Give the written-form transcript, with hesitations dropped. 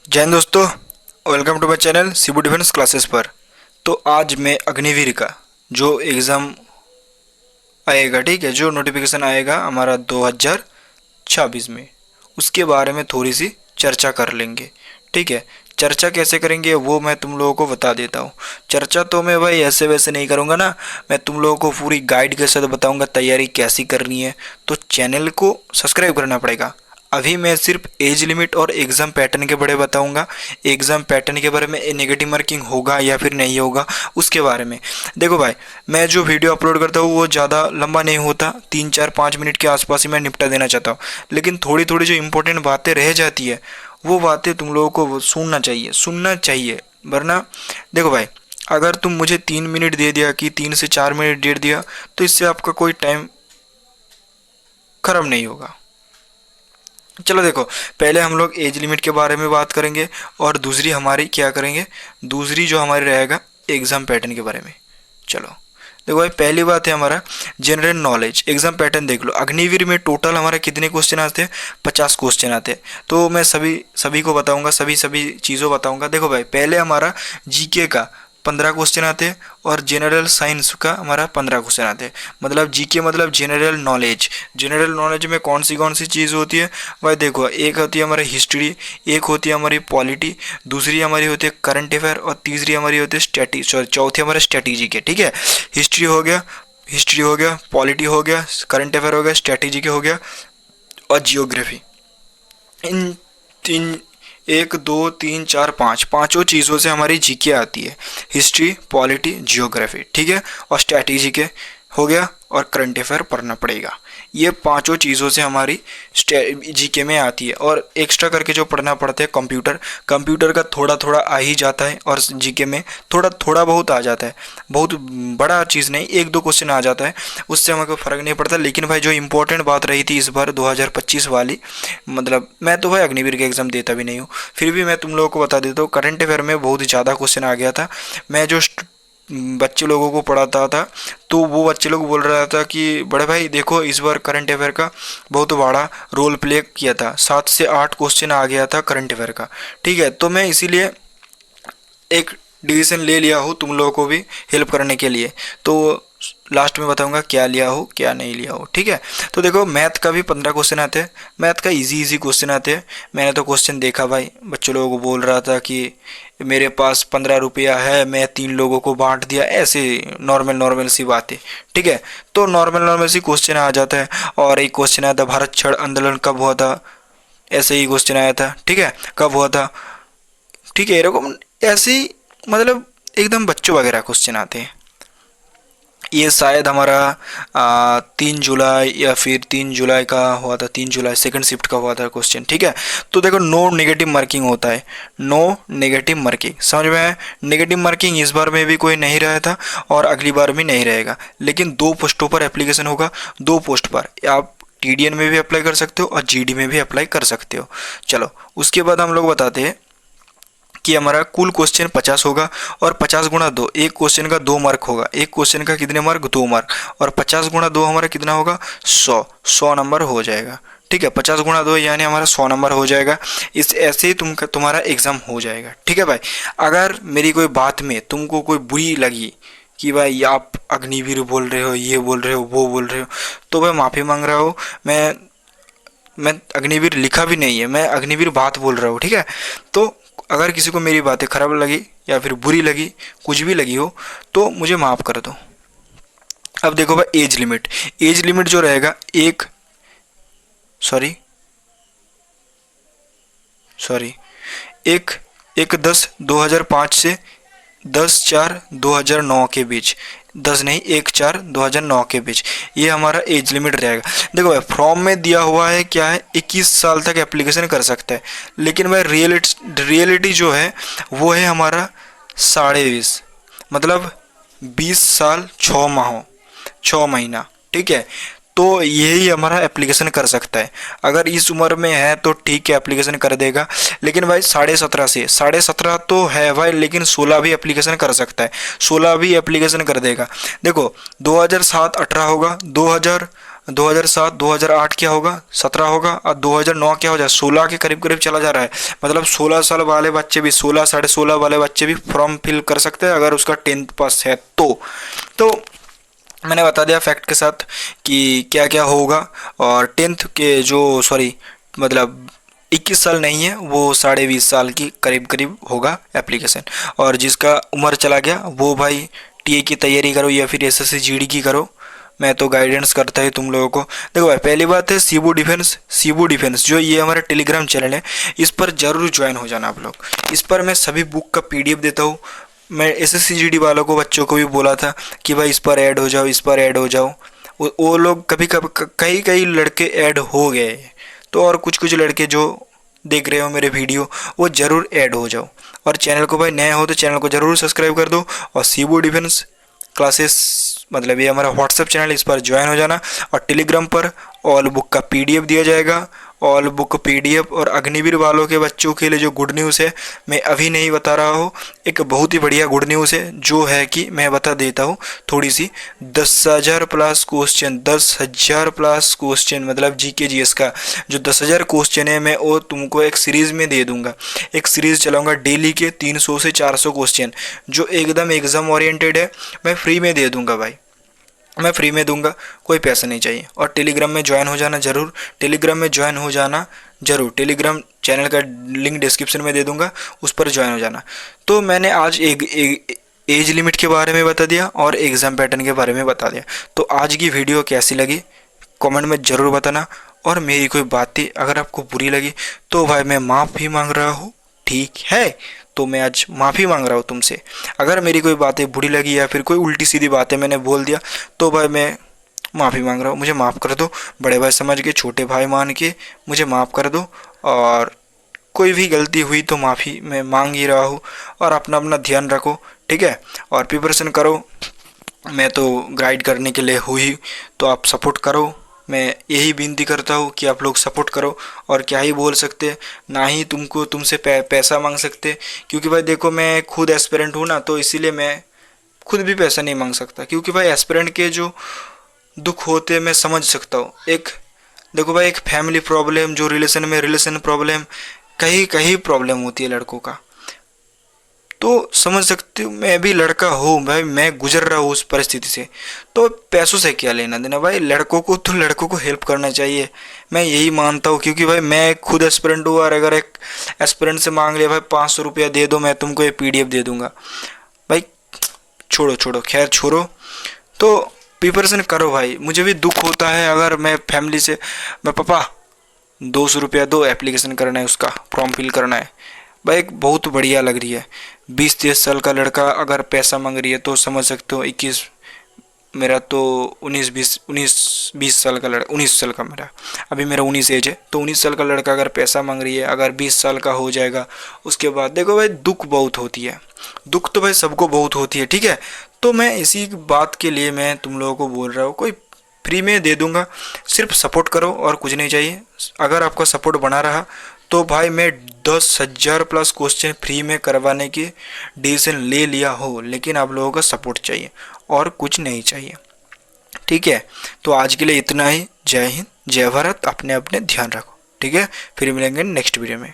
जय हिंद दोस्तों। Welcome to my channel Sibu defence classes पर। तो आज मैं अग्निवीर का जो एग्ज़ाम आएगा, ठीक है, जो नोटिफिकेशन आएगा हमारा 2026 में, उसके बारे में थोड़ी सी चर्चा कर लेंगे। ठीक है, चर्चा कैसे करेंगे वो मैं तुम लोगों को बता देता हूँ। चर्चा तो मैं भाई ऐसे वैसे नहीं करूँगा ना, मैं तुम लोगों को पूरी गाइड के साथ बताऊँगा तैयारी कैसी करनी है। तो चैनल को सब्सक्राइब करना पड़ेगा। अभी मैं सिर्फ एज लिमिट और एग्ज़ाम पैटर्न के बारे में बताऊंगा। एग्ज़ाम पैटर्न के बारे में नेगेटिव मार्किंग होगा या फिर नहीं होगा उसके बारे में। देखो भाई, मैं जो वीडियो अपलोड करता हूँ वो ज़्यादा लंबा नहीं होता, 3 4 5 मिनट के आसपास ही मैं निपटा देना चाहता हूँ। लेकिन थोड़ी थोड़ी जो इंपॉर्टेंट बातें रह जाती है वो बातें तुम लोगों को सुनना चाहिए वरना देखो भाई, अगर तुम मुझे 3 मिनट दे दिया कि 3 से 4 मिनट दे दिया तो इससे आपका कोई टाइम खराब नहीं होगा। चलो देखो, पहले हम लोग एज लिमिट के बारे में बात करेंगे और दूसरी हमारी क्या करेंगे, दूसरी जो हमारी रहेगा एग्ज़ाम पैटर्न के बारे में। चलो देखो भाई, पहली बात है हमारा जनरल नॉलेज। एग्जाम पैटर्न देख लो, अग्निवीर में टोटल हमारे कितने क्वेश्चन आते हैं, 50 क्वेश्चन आते हैं। तो मैं सभी सभी को बताऊंगा, सभी सभी चीज़ों बताऊंगा। देखो भाई, पहले हमारा जीके का 15 क्वेश्चन आते हैं और जनरल साइंस का हमारा 15 क्वेश्चन आते हैं। मतलब जीके मतलब जनरल नॉलेज। जनरल नॉलेज में कौन सी चीज़ होती है भाई, देखो, एक होती है हमारी हिस्ट्री, एक होती है हमारी पॉलिटी, दूसरी हमारी होती है करंट अफेयर और तीसरी हमारी होती है चौथी हमारा स्ट्रेटेजी के। ठीक है, हिस्ट्री हो गया, पॉलिटी हो गया, करंट अफेयर हो गया, स्ट्रेटेजी के हो गया और जियोग्राफी। इन तीन, 1 2 3 4 5 पाँचों चीज़ों से हमारी जीके आती है, हिस्ट्री, पॉलिटी, जियोग्राफी। ठीक है, और स्ट्रैटेजी के हो गया और करंट अफेयर पढ़ना पड़ेगा। ये पांचों चीज़ों से हमारी जीके में आती है। और एक्स्ट्रा करके जो पढ़ना पड़ता है कंप्यूटर का थोड़ा थोड़ा आ ही जाता है और जीके में थोड़ा थोड़ा बहुत आ जाता है। बहुत बड़ा चीज़ नहीं, 1 2 क्वेश्चन आ जाता है, उससे हमें कोई फ़र्क नहीं पड़ता। लेकिन भाई जो इंपॉर्टेंट बात रही थी इस बार 2025 वाली, मतलब मैं तो भाई अग्निवीर के एग्ज़ाम देता भी नहीं हूँ, फिर भी मैं तुम लोगों को बता देता हूँ। करंट अफेयर में बहुत ज़्यादा क्वेश्चन आ गया था। मैं जो बच्चे लोगों को पढ़ाता था तो वो बच्चे लोग बोल रहा था कि बड़े भाई देखो, इस बार करंट अफेयर का बहुत बड़ा रोल प्ले किया था, 7 से 8 क्वेश्चन आ गया था करंट अफेयर का। ठीक है, तो मैं इसीलिए एक डिसीजन ले लिया हूँ तुम लोगों को भी हेल्प करने के लिए। तो लास्ट में बताऊंगा क्या लिया हो क्या नहीं लिया हो। ठीक है, तो देखो, मैथ का भी 15 क्वेश्चन आते हैं। मैथ का इजी क्वेश्चन आते हैं। मैंने तो क्वेश्चन देखा भाई, बच्चों लोगों को बोल रहा था कि मेरे पास 15 रुपया है, मैं 3 लोगों को बांट दिया, ऐसे नॉर्मल नॉर्मल सी बातें। ठीक है, तो नॉर्मल नॉर्मल सी क्वेश्चन आ जाता है। और एक क्वेश्चन आया था, भारत छोड़ आंदोलन कब हुआ था, ऐसे ही क्वेश्चन आया था। ठीक है, कब हुआ था। ठीक है, एरकम ऐसे ही, मतलब एकदम बच्चों वगैरह क्वेश्चन आते हैं। ये शायद हमारा 3 जुलाई या फिर 3 जुलाई का हुआ था, 3 जुलाई सेकंड शिफ्ट का हुआ था क्वेश्चन। ठीक है, तो देखो, नो नेगेटिव मार्किंग होता है, नो नेगेटिव मार्किंग, समझ में आया। नेगेटिव मार्किंग इस बार में भी कोई नहीं रहा था और अगली बार भी नहीं रहेगा। लेकिन 2 पोस्टों पर एप्लीकेशन होगा, 2 पोस्ट पर आप टीडीएन में भी अप्लाई कर सकते हो और जीडी में भी अप्लाई कर सकते हो। चलो, उसके बाद हम लोग बताते हैं कि हमारा कुल क्वेश्चन 50 होगा और 50 × 2, एक क्वेश्चन का 2 मार्क होगा। एक क्वेश्चन का कितने मार्क, 2 मार्क। और 50 × 2 हमारा कितना होगा, 100 नंबर हो जाएगा। ठीक है, 50 × 2 यानी हमारा 100 नंबर हो जाएगा। इस ऐसे ही तुम्हारा एग्ज़ाम हो जाएगा। ठीक है भाई, अगर मेरी कोई बात में तुमको कोई बुरी लगी कि भाई आप अग्निवीर बोल रहे हो, ये बोल रहे हो, वो बोल रहे हो, तो मैं माफ़ी मांग रहा हूँ। मैं अग्निवीर लिखा भी नहीं है, मैं अग्निवीर बात बोल रहा हूँ। ठीक है, तो अगर किसी को मेरी बातें खराब लगी या फिर बुरी लगी, कुछ भी लगी हो, तो मुझे माफ़ कर दो। अब देखो भाई, एज लिमिट जो रहेगा, एक सॉरी सॉरी एक 1/10/2005 से 10/4/2009 के बीच, 10 नहीं, 1/4/2009 के बीच ये हमारा एज लिमिट रहेगा। देखो भाई, फॉर्म में दिया हुआ है क्या है, 21 साल तक एप्लीकेशन कर सकता है। लेकिन भाई रियलिटी जो है वो है हमारा 20.5, मतलब 20 साल 6 महीना। ठीक है, तो यही हमारा एप्लीकेशन कर सकता है। अगर इस उम्र में है तो ठीक है, एप्लीकेशन कर देगा। लेकिन भाई 17.5 तो है भाई, लेकिन 16 भी एप्लीकेशन कर सकता है, 16 भी एप्लीकेशन कर देगा। देखो, 2007 18 होगा, 2007 2008 क्या होगा, 17 होगा, और 2009 क्या हो जाए, 16 के करीब करीब चला जा रहा है। मतलब 16 साल वाले बच्चे भी, 16 साढ़े 16 वाले बच्चे भी फॉर्म फिल कर सकते हैं अगर उसका 10th पास है तो मैंने बता दिया फैक्ट के साथ कि क्या क्या होगा। और 10th के जो, सॉरी मतलब 21 साल नहीं है, वो 20.5 साल की करीब करीब होगा एप्लीकेशन। और जिसका उम्र चला गया वो भाई टीए की तैयारी करो या फिर एसएससी जीडी की करो। मैं तो गाइडेंस करता ही तुम लोगों को। देखो भाई, पहली बात है सीबू डिफेंस जो ये हमारा टेलीग्राम चैनल है, इस पर जरूर ज्वाइन हो जाना आप लोग। इस पर मैं सभी बुक का पीडीएफ देता हूँ। मैं एसएससी जीडी वालों को, बच्चों को भी बोला था कि भाई इस पर ऐड हो जाओ, इस पर ऐड हो जाओ। वो लोग कभी कभी कई कई लड़के ऐड हो गए। तो और कुछ कुछ लड़के जो देख रहे हो मेरे वीडियो, वो ज़रूर ऐड हो जाओ। और चैनल को भाई, नए हो तो चैनल को ज़रूर सब्सक्राइब कर दो। और सीबू डिफेंस क्लासेस मतलब ये हमारा व्हाट्सएप चैनल, इस पर ज्वाइन हो जाना। और टेलीग्राम पर ऑल बुक का पीडीएफ दिया जाएगा। All book PDF. और अग्निवीर वालों के बच्चों के लिए जो गुड न्यूज़ है, मैं अभी नहीं बता रहा हूँ, एक बहुत ही बढ़िया गुड न्यूज़ है जो है कि मैं बता देता हूँ थोड़ी सी। 10,000 प्लस क्वेश्चन, 10,000 प्लस क्वेश्चन मतलब जीके जीएस का जो 10,000 क्वेश्चन है, मैं वो तुमको एक सीरीज़ में दे दूंगा। एक सीरीज़ चलाऊंगा डेली के 300 से 400 क्वेश्चन जो एकदम एग्ज़ाम ओरिएंटेड है, मैं फ्री में दे दूंगा भाई। मैं फ्री में दूंगा, कोई पैसा नहीं चाहिए। और टेलीग्राम में ज्वाइन हो जाना ज़रूर, टेलीग्राम में ज्वाइन हो जाना ज़रूर। टेलीग्राम चैनल का लिंक डिस्क्रिप्शन में दे दूंगा, उस पर ज्वाइन हो जाना। तो मैंने आज एक एज लिमिट के बारे में बता दिया और एग्ज़ाम पैटर्न के बारे में बता दिया। तो आज की वीडियो कैसी लगी कमेंट में ज़रूर बताना। और मेरी कोई बातें अगर आपको बुरी लगी तो भाई मैं माफ़ी मांग रहा हूँ, ठीक है। तो मैं आज माफ़ी मांग रहा हूँ तुमसे। अगर मेरी कोई बातें बुरी लगी या फिर कोई उल्टी सीधी बातें मैंने बोल दिया तो भाई मैं माफ़ी मांग रहा हूँ, मुझे माफ़ कर दो। बड़े भाई समझ के, छोटे भाई मान के मुझे माफ़ कर दो। और कोई भी गलती हुई तो माफ़ी मैं मांग ही रहा हूँ। और अपना अपना ध्यान रखो, ठीक है। और प्रिपरेशन करो, मैं तो गाइड करने के लिए हुई, तो आप सपोर्ट करो। मैं यही विनती करता हूँ कि आप लोग सपोर्ट करो। और क्या ही बोल सकते, ना ही तुमसे पैसा मांग सकते। क्योंकि भाई देखो, मैं खुद एस्पिरेंट हूँ ना, तो इसीलिए मैं खुद भी पैसा नहीं मांग सकता। क्योंकि भाई एस्पिरेंट के जो दुख होते हैं मैं समझ सकता हूँ। एक देखो भाई, एक फैमिली प्रॉब्लम, जो रिलेशन प्रॉब्लम, कहीं कहीं प्रॉब्लम होती है लड़कों का, तो समझ सकते हो। मैं भी लड़का हूँ भाई, मैं गुजर रहा हूँ उस परिस्थिति से। तो पैसों से क्या लेना देना भाई, लड़कों को तो लड़कों को हेल्प करना चाहिए, मैं यही मानता हूँ। क्योंकि भाई मैं खुद एस्पिरेंट हूँ, और अगर एक एस्पिरेंट से मांग लिया भाई 500 रुपया दे दो, मैं तुमको ये पीडीएफ दे दूंगा भाई। छोड़ो छोड़ो, खैर छोड़ो। तो प्रिपरेशन करो भाई। मुझे भी दुख होता है अगर मैं फैमिली से, मैं पापा 200 रुपया दो, एप्लीकेशन करना है, उसका फॉर्म फिल करना है भाई। बहुत बढ़िया लग रही है। 20-23 साल का लड़का अगर पैसा मांग रही है तो समझ सकते हो। 21, मेरा तो 19 साल का लड़का, 19 साल का मेरा, अभी मेरा 19 एज है। तो 19 साल का लड़का अगर पैसा मांग रही है, अगर 20 साल का हो जाएगा उसके बाद, देखो भाई दुख बहुत होती है। दुख तो भाई सबको बहुत होती है, ठीक है। तो मैं इसी बात के लिए मैं तुम लोगों को बोल रहा हूँ, कोई फ्री में दे दूंगा, सिर्फ सपोर्ट करो और कुछ नहीं चाहिए। अगर आपका सपोर्ट बना रहा तो भाई मैं 10,000 प्लस क्वेश्चन फ्री में करवाने की डिसीजन ले लिया हो। लेकिन आप लोगों का सपोर्ट चाहिए और कुछ नहीं चाहिए, ठीक है। तो आज के लिए इतना ही। जय हिंद, जय भारत। अपने अपने ध्यान रखो, ठीक है। फिर मिलेंगे नेक्स्ट वीडियो में।